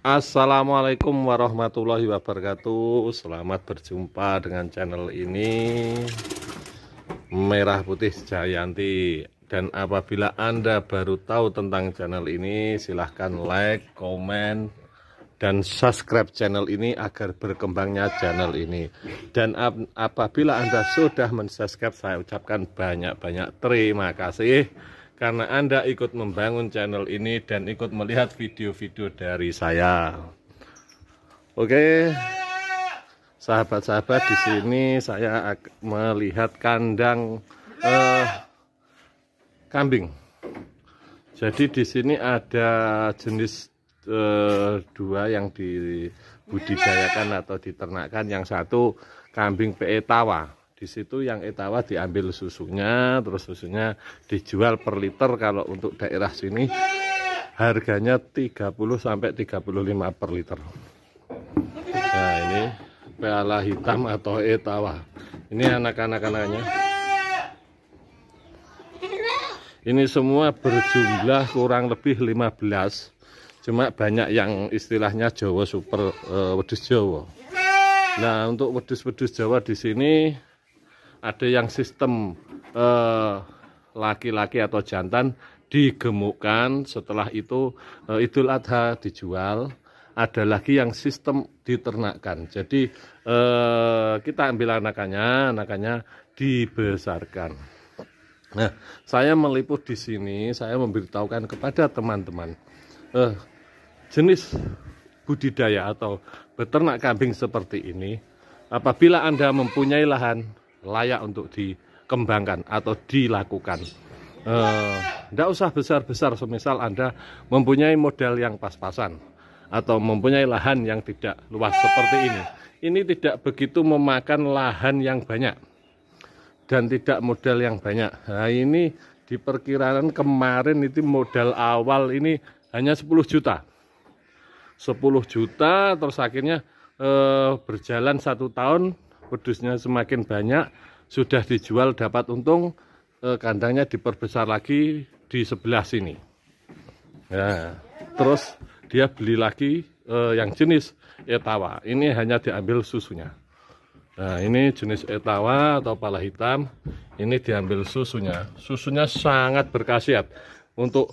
Assalamualaikum warahmatullahi wabarakatuh. Selamat berjumpa dengan channel ini, Merah Putih Jayanti. Dan apabila Anda baru tahu tentang channel ini, silahkan like, komen, dan subscribe channel ini agar berkembangnya channel ini. Dan apabila Anda sudah mensubscribe, saya ucapkan banyak-banyak terima kasih karena Anda ikut membangun channel ini dan ikut melihat video-video dari saya. Oke, sahabat-sahabat, di sini saya melihat kandang kambing. Jadi di sini ada jenis dua yang dibudidayakan atau diternakan. Yang satu kambing Etawa. Di situ yang Etawa diambil susunya, terus susunya dijual per liter. Kalau untuk daerah sini harganya 30 sampai 35 per liter. Nah, ini piala hitam atau Etawa. Ini anak-anak-anaknya. Ini semua berjumlah kurang lebih 15. Cuma banyak yang istilahnya Jawa super, wedus Jawa. Nah, untuk wedus-wedus Jawa di sini ada yang sistem laki-laki atau jantan digemukkan, setelah itu Idul Adha dijual. Ada lagi yang sistem diternakkan. Jadi kita ambil anakannya dibesarkan. Nah, saya meliput di sini, saya memberitahukan kepada teman-teman jenis budidaya atau beternak kambing seperti ini. Apabila Anda mempunyai lahan layak untuk dikembangkan atau dilakukan, tidak usah besar-besar. Semisal Anda mempunyai modal yang pas-pasan atau mempunyai lahan yang tidak luas seperti ini tidak begitu memakan lahan yang banyak dan tidak modal yang banyak. Nah, ini diperkirakan kemarin itu modal awal ini hanya 10 juta. 10 juta, terus akhirnya berjalan 1 tahun, wedusnya semakin banyak, sudah dijual dapat untung, kandangnya diperbesar lagi di sebelah sini. Nah, terus dia beli lagi yang jenis Etawa. Ini hanya diambil susunya. Nah, ini jenis Etawa atau pala hitam. Ini diambil susunya. Susunya sangat berkhasiat untuk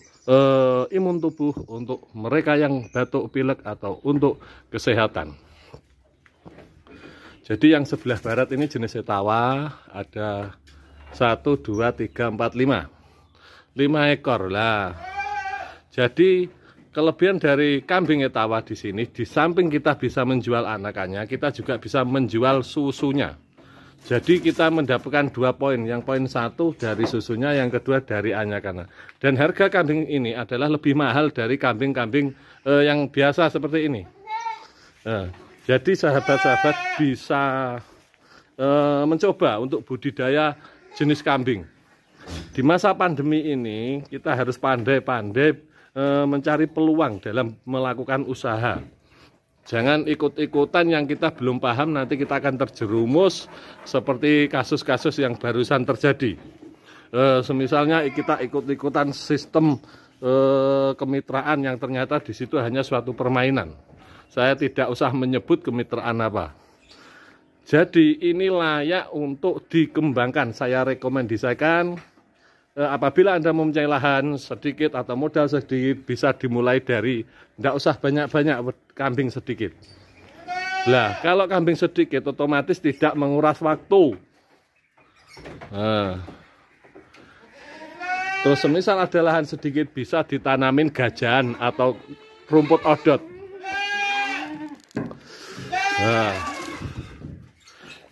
imun tubuh, untuk mereka yang batuk pilek atau untuk kesehatan. Jadi yang sebelah barat ini jenis Etawa, ada 1, 2, 3, 4, 5 ekor lah. Jadi kelebihan dari kambing Etawa di sini, di samping kita bisa menjual anakannya, kita juga bisa menjual susunya. Jadi kita mendapatkan 2 poin. Yang poin 1 dari susunya, yang kedua dari anakannya. Dan harga kambing ini adalah lebih mahal dari kambing-kambing yang biasa seperti ini. Nah, jadi sahabat-sahabat bisa mencoba untuk budidaya jenis kambing. Di masa pandemi ini kita harus pandai-pandai mencari peluang dalam melakukan usaha. Jangan ikut-ikutan yang kita belum paham, nanti kita akan terjerumus seperti kasus-kasus yang barusan terjadi. Semisalnya kita ikut-ikutan sistem kemitraan yang ternyata di situ hanya suatu permainan. Saya tidak usah menyebut kemitraan apa. Jadi ini layak untuk dikembangkan. Saya rekomendasikan apabila Anda mempunyai lahan sedikit atau modal sedikit, bisa dimulai dari, tidak usah banyak-banyak, kambing sedikit. Nah, kalau kambing sedikit otomatis tidak menguras waktu. Nah, terus semisal ada lahan sedikit, bisa ditanamin gajahan atau rumput odot. Nah,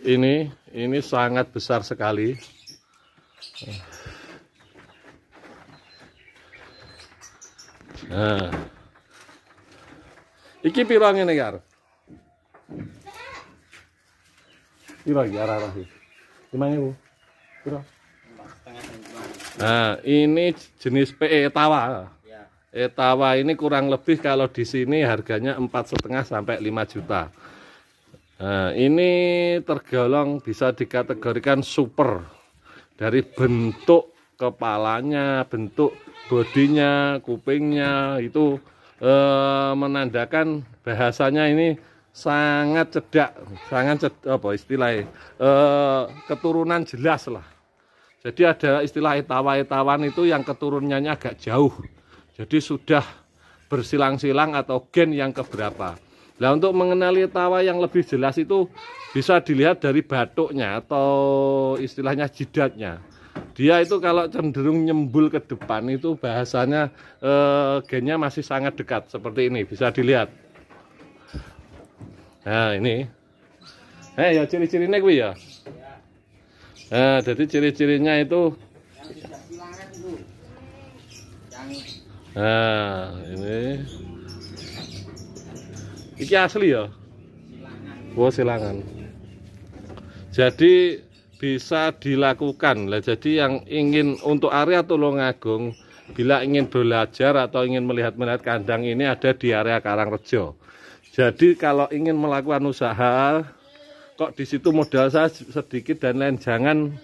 ini sangat besar sekali. Nah, iki piro ngene karo? Piro iki arah-arah iki? 5.000. Piro? Nah, ini jenis PE Etawa. Etawa ini kurang lebih kalau di sini harganya 4,5 sampai 5 juta. Nah, ini tergolong bisa dikategorikan super. Dari bentuk kepalanya, bentuk bodinya, kupingnya itu menandakan bahasanya ini sangat cedak, apa istilahnya, keturunan jelas lah. Jadi ada istilah etawa-etawan itu yang keturunannya agak jauh, jadi sudah bersilang-silang atau gen yang keberapa. Nah, untuk mengenali etawa yang lebih jelas itu bisa dilihat dari batuknya atau istilahnya jidatnya. Dia itu kalau cenderung nyembul ke depan itu bahasanya gennya masih sangat dekat, seperti ini bisa dilihat. Nah ini, ya ciri-cirinya gue ya. Nah, jadi ciri-cirinya itu. Nah ini asli ya. Wah, silangan. Jadi bisa dilakukan lah. Jadi yang ingin untuk area Tulungagung, bila ingin belajar atau ingin melihat kandang ini ada di area Karangrejo. Jadi kalau ingin melakukan usaha, kok di situ modal saya sedikit dan lain, jangan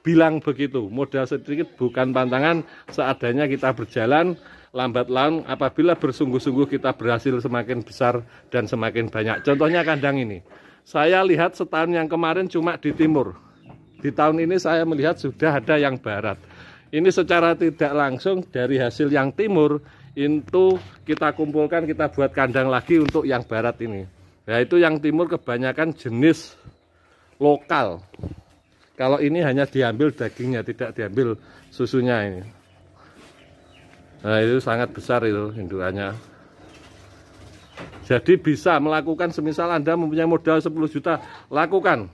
bilang begitu. Modal sedikit bukan pantangan, seadanya kita berjalan, lambat laun apabila bersungguh-sungguh kita berhasil semakin besar dan semakin banyak. Contohnya kandang ini. Saya lihat setahun yang kemarin cuma di timur. Di tahun ini saya melihat sudah ada yang barat. Ini secara tidak langsung dari hasil yang timur itu kita kumpulkan, kita buat kandang lagi untuk yang barat ini. Nah, itu yang timur kebanyakan jenis lokal. Kalau ini hanya diambil dagingnya, tidak diambil susunya ini. Nah, itu sangat besar itu indukannya. Jadi bisa melakukan, semisal Anda mempunyai modal 10 juta, lakukan.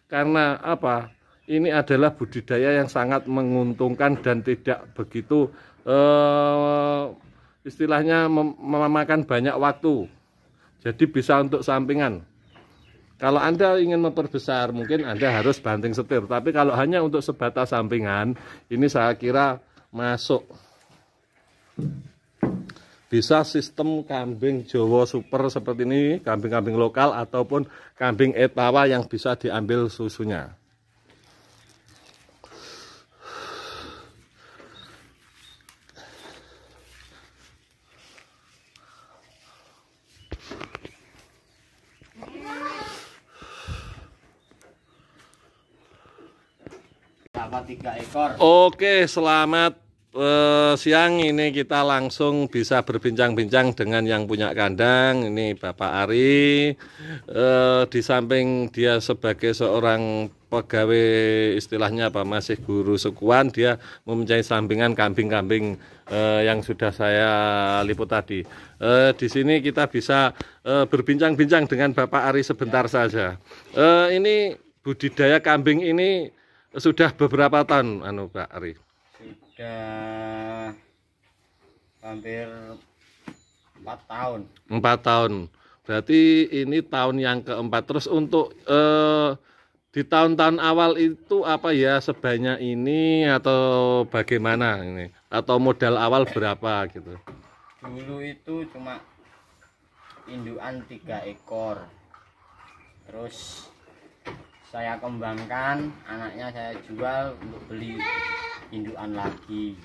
Karena apa? Ini adalah budidaya yang sangat menguntungkan dan tidak begitu istilahnya memakan banyak waktu. Jadi bisa untuk sampingan. Kalau Anda ingin memperbesar, mungkin Anda harus banting setir. Tapi kalau hanya untuk sebatas sampingan, ini saya kira masuk. Bisa sistem kambing Jawa super seperti ini, kambing-kambing lokal ataupun kambing etawa yang bisa diambil susunya. Dapat 3 ekor. Oke, selamat siang. Ini kita langsung bisa berbincang-bincang dengan yang punya kandang. Ini Bapak Ari. Di samping dia sebagai seorang pegawai, istilahnya apa, masih guru sukuan, dia mempunyai sampingan kambing-kambing yang sudah saya liput tadi. Di sini kita bisa berbincang-bincang dengan Bapak Ari sebentar saja. Ini budidaya kambing ini sudah beberapa tahun, Pak Ari? Sudah hampir 4 tahun. 4 tahun. Berarti ini tahun yang keempat. Terus untuk di tahun-tahun awal itu apa ya, sebanyak ini atau bagaimana ini? Atau modal awal berapa gitu? Dulu itu cuma indukan 3 ekor. Terus saya kembangkan, anaknya saya jual untuk beli indukan lagi.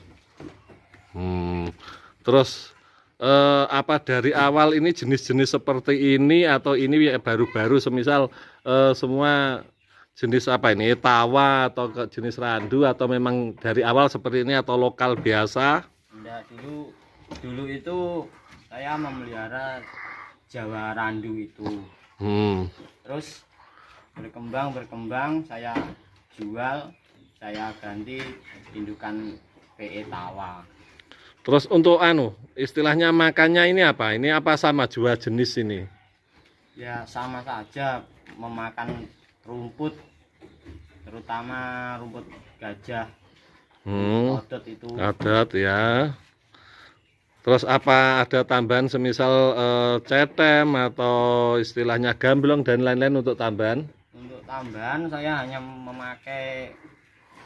Terus apa dari awal ini jenis-jenis seperti ini atau ini ya baru-baru, semisal semua jenis apa ini, tawa atau jenis randu, atau memang dari awal seperti ini atau lokal biasa? Enggak, dulu itu saya memelihara Jawa randu itu. Terus berkembang saya jual, saya ganti indukan PE tawa. Terus untuk istilahnya makannya ini apa? Ini apa sama jual jenis ini? Ya sama saja, memakan rumput, terutama rumput gajah. Adat itu. Adat ya. Terus apa ada tambahan semisal cetem atau istilahnya gamblong dan lain-lain untuk tambahan? Untuk tambahan saya hanya memakai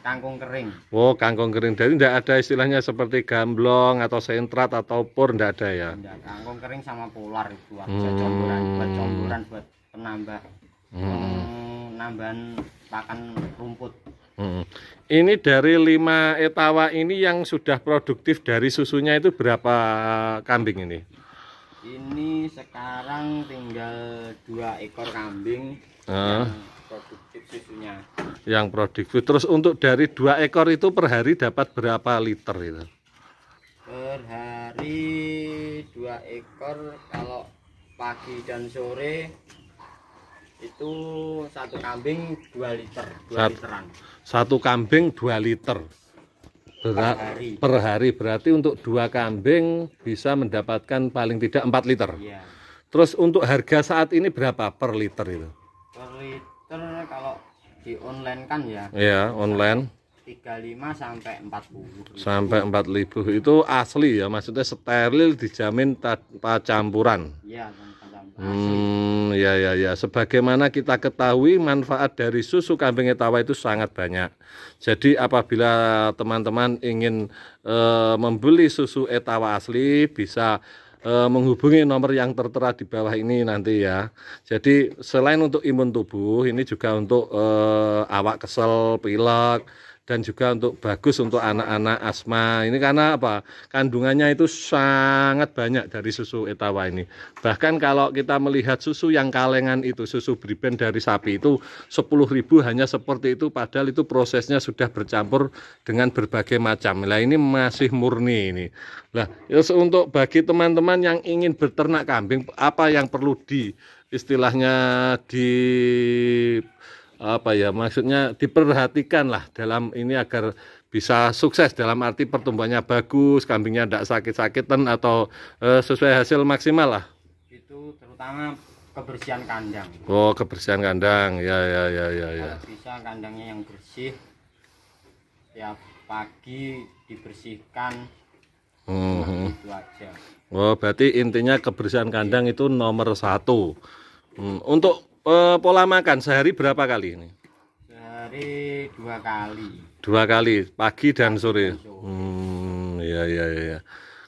kangkung kering. Oh, kangkung kering. Jadi tidak ada istilahnya seperti gamblong atau sentrat atau pur, tidak ada ya? Tidak, kangkung kering sama polar itu aja, campuran buat penambah nambahan pakan rumput. Ini dari 5 etawa ini yang sudah produktif dari susunya itu berapa kambing ini? Ini sekarang tinggal 2 ekor kambing yang produktif susunya. Yang produktif. Terus untuk dari 2 ekor itu per hari dapat berapa liter itu? Per hari 2 ekor kalau pagi dan sore itu 1 kambing 2 liter, 2 literan. 1 kambing 2 liter. Per hari berarti untuk 2 kambing bisa mendapatkan paling tidak 4 liter. Iya. Terus untuk harga saat ini berapa per liter itu? Per liter kalau di online kan ya. Iya, online 35 sampai 40. Sampai 4.000 itu asli ya, maksudnya steril, dijamin tanpa campuran. Iya, tanpa campuran. Ya. Sebagaimana kita ketahui manfaat dari susu kambing Etawa itu sangat banyak. Jadi apabila teman-teman ingin membeli susu Etawa asli bisa menghubungi nomor yang tertera di bawah ini nanti ya. Jadi selain untuk imun tubuh, ini juga untuk awak kesel, pilek, dan juga untuk bagus untuk anak-anak asma. Ini karena apa? Kandungannya itu sangat banyak dari susu Etawa ini. Bahkan kalau kita melihat susu yang kalengan itu, susu Briben dari sapi itu 10.000 hanya seperti itu, padahal itu prosesnya sudah bercampur dengan berbagai macam. Nah, ini masih murni ini. Nah, untuk bagi teman-teman yang ingin berternak kambing, apa yang perlu istilahnya maksudnya diperhatikan lah dalam ini agar bisa sukses, dalam arti pertumbuhannya bagus, kambingnya tidak sakit-sakitan atau sesuai hasil maksimal lah. Itu terutama kebersihan kandang. Oh, kebersihan kandang, ya. Kalau bisa kandangnya yang bersih, tiap pagi dibersihkan. Itu aja. Oh, berarti intinya kebersihan kandang itu nomor 1. Untuk pola makan sehari berapa kali ini? Sehari 2 kali. 2 kali, pagi dan sore. Ya.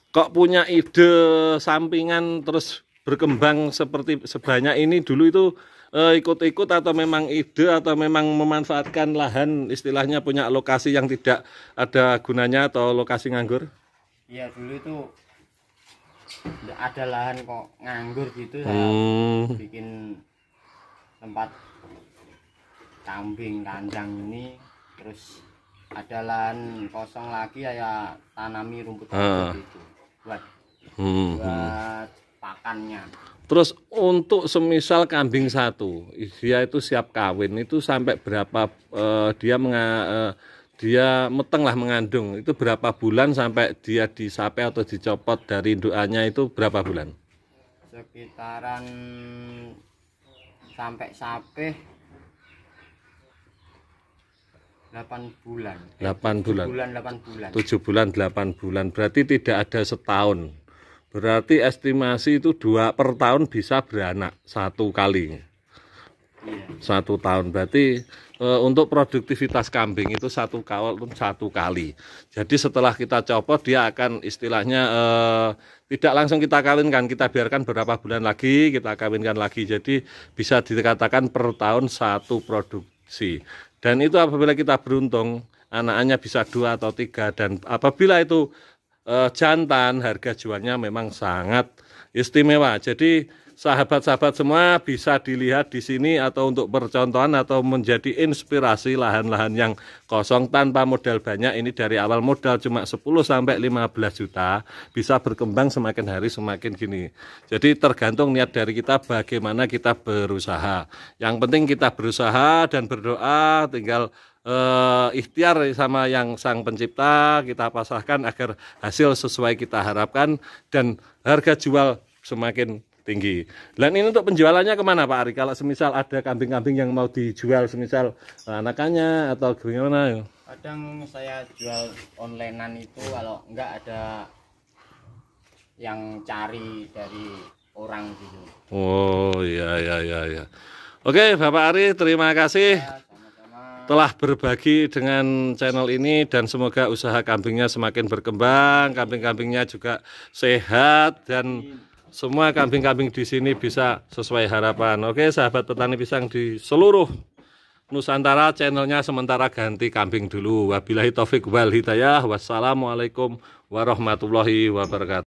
Kok punya ide sampingan terus berkembang seperti sebanyak ini dulu itu ikut-ikut atau memang ide atau memang memanfaatkan lahan, istilahnya punya lokasi yang tidak ada gunanya atau lokasi nganggur? Iya, dulu itu ada lahan kok nganggur gitu, saya bikin tempat kambing kandang ini, terus ada lahan kosong lagi ya tanami rumput gitu buat pakannya. Terus untuk semisal kambing 1 dia itu siap kawin itu sampai berapa dia meteng lah mengandung, itu berapa bulan sampai dia disape atau dicopot dari indukannya itu berapa bulan? Sekitaran sampai sape 8 bulan. 8 bulan. 7 bulan 8 bulan. Berarti tidak ada setahun. Berarti estimasi itu 2 per tahun bisa beranak 1 kali. Iya. 1 tahun. Berarti untuk produktivitas kambing itu 1 kali. Jadi setelah kita copot dia akan istilahnya tidak langsung kita kawinkan, kita biarkan beberapa bulan lagi kita kawinkan lagi. Jadi bisa dikatakan per tahun 1 produksi. Dan itu apabila kita beruntung anaknya bisa 2 atau 3, dan apabila itu jantan harga jualnya memang sangat istimewa. Jadi sahabat-sahabat semua bisa dilihat di sini atau untuk percontohan atau menjadi inspirasi lahan-lahan yang kosong tanpa modal banyak. Ini dari awal modal cuma 10 sampai 15 juta bisa berkembang semakin hari semakin gini. Jadi tergantung niat dari kita bagaimana kita berusaha. Yang penting kita berusaha dan berdoa, tinggal ikhtiar sama yang Sang Pencipta kita pasrahkan agar hasil sesuai kita harapkan dan harga jual semakin tinggi. Dan ini untuk penjualannya kemana Pak Ari? Kalau semisal ada kambing-kambing yang mau dijual, semisal anakannya atau gimana? Kadang saya jual onlinean itu kalau enggak ada yang cari dari orang gitu. Oh iya. Oke Bapak Ari, terima kasih. Ya, sama-sama. Telah berbagi dengan channel ini dan semoga usaha kambingnya semakin berkembang, kambing-kambingnya juga sehat dan semua kambing-kambing di sini bisa sesuai harapan. Oke, sahabat petani pisang di seluruh Nusantara, channelnya sementara ganti kambing dulu. Wabillahi taufik wal hidayah. Wassalamualaikum warahmatullahi wabarakatuh.